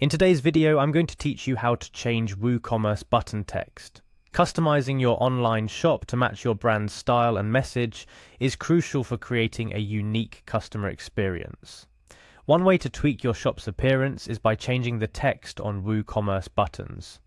In today's video, I'm going to teach you how to change WooCommerce button text. Customizing your online shop to match your brand's style and message is crucial for creating a unique customer experience. One way to tweak your shop's appearance is by changing the text on WooCommerce buttons.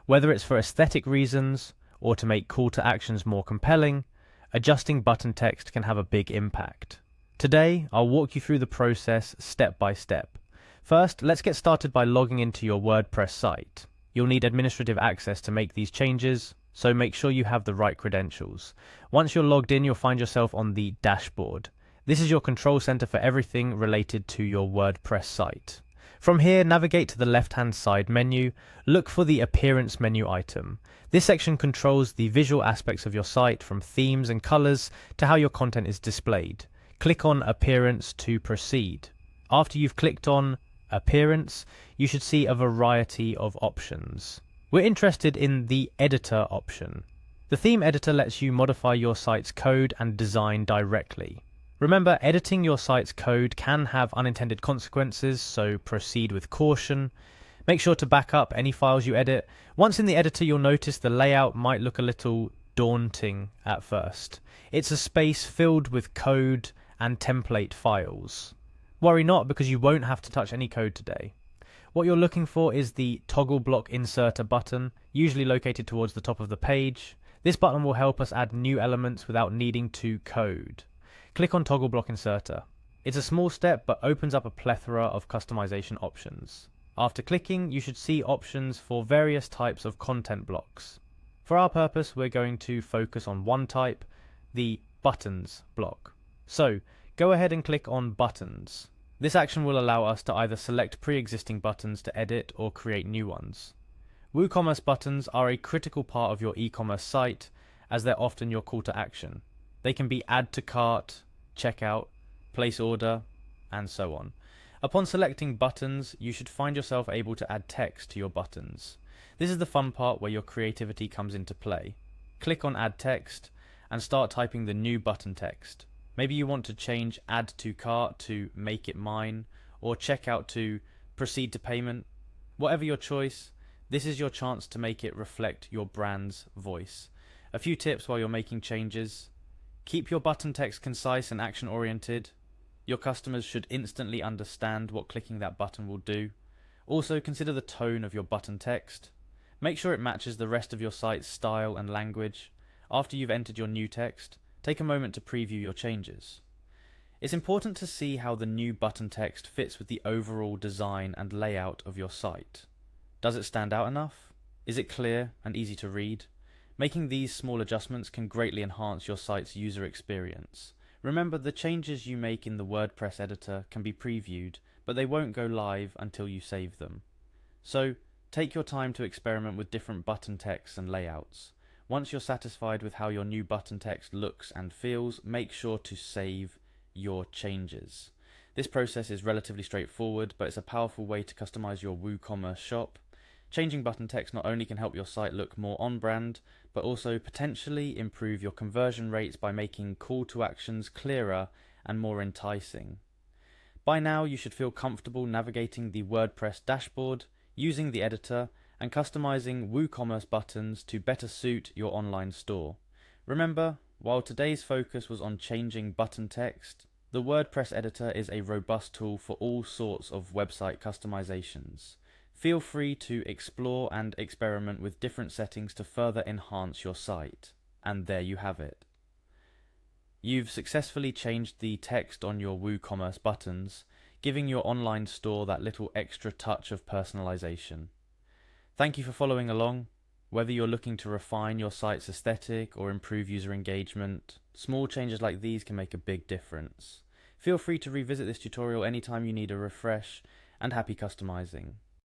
Whether it's for aesthetic reasons or to make call to actions more compelling, adjusting button text can have a big impact. Today, I'll walk you through the process step by step. First, let's get started by logging into your WordPress site. You'll need administrative access to make these changes, so make sure you have the right credentials. Once you're logged in, you'll find yourself on the dashboard. This is your control center for everything related to your WordPress site. From here, navigate to the left-hand side menu, look for the Appearance menu item. This section controls the visual aspects of your site, from themes and colors to how your content is displayed. Click on Appearance to proceed. After you've clicked on Appearance, you should see a variety of options. We're interested in the Editor option. The theme editor lets you modify your site's code and design directly. Remember, editing your site's code can have unintended consequences, so proceed with caution. Make sure to back up any files you edit. Once in the editor, you'll notice the layout might look a little daunting at first. It's a space filled with code and template files. Worry not, because you won't have to touch any code today. What you're looking for is the Toggle Block Inserter button, usually located towards the top of the page. This button will help us add new elements without needing to code. Click on Toggle Block Inserter. It's a small step, but opens up a plethora of customization options. After clicking, you should see options for various types of content blocks. For our purpose, we're going to focus on one type, the Buttons block. So, go ahead and click on Buttons. This action will allow us to either select pre-existing buttons to edit or create new ones. WooCommerce buttons are a critical part of your e-commerce site, as they're often your call to action. They can be add to cart, checkout, place order, and so on. Upon selecting buttons, you should find yourself able to add text to your buttons. This is the fun part where your creativity comes into play. Click on Add Text and start typing the new button text. Maybe you want to change Add to Cart to Make It Mine, or Checkout to Proceed to Payment. Whatever your choice, this is your chance to make it reflect your brand's voice. A few tips while you're making changes. Keep your button text concise and action-oriented. Your customers should instantly understand what clicking that button will do. Also, consider the tone of your button text. Make sure it matches the rest of your site's style and language. After you've entered your new text, take a moment to preview your changes. It's important to see how the new button text fits with the overall design and layout of your site. Does it stand out enough? Is it clear and easy to read? Making these small adjustments can greatly enhance your site's user experience. Remember, the changes you make in the WordPress editor can be previewed, but they won't go live until you save them. So, take your time to experiment with different button texts and layouts. Once you're satisfied with how your new button text looks and feels, make sure to save your changes. This process is relatively straightforward, but it's a powerful way to customize your WooCommerce shop. Changing button text not only can help your site look more on brand, but also potentially improve your conversion rates by making call to actions clearer and more enticing. By now, you should feel comfortable navigating the WordPress dashboard, using the editor, and customizing WooCommerce buttons to better suit your online store. Remember, while today's focus was on changing button text, the WordPress editor is a robust tool for all sorts of website customizations. Feel free to explore and experiment with different settings to further enhance your site. And there you have it. You've successfully changed the text on your WooCommerce buttons, giving your online store that little extra touch of personalization. Thank you for following along. Whether you're looking to refine your site's aesthetic or improve user engagement, small changes like these can make a big difference. Feel free to revisit this tutorial anytime you need a refresh, and happy customizing.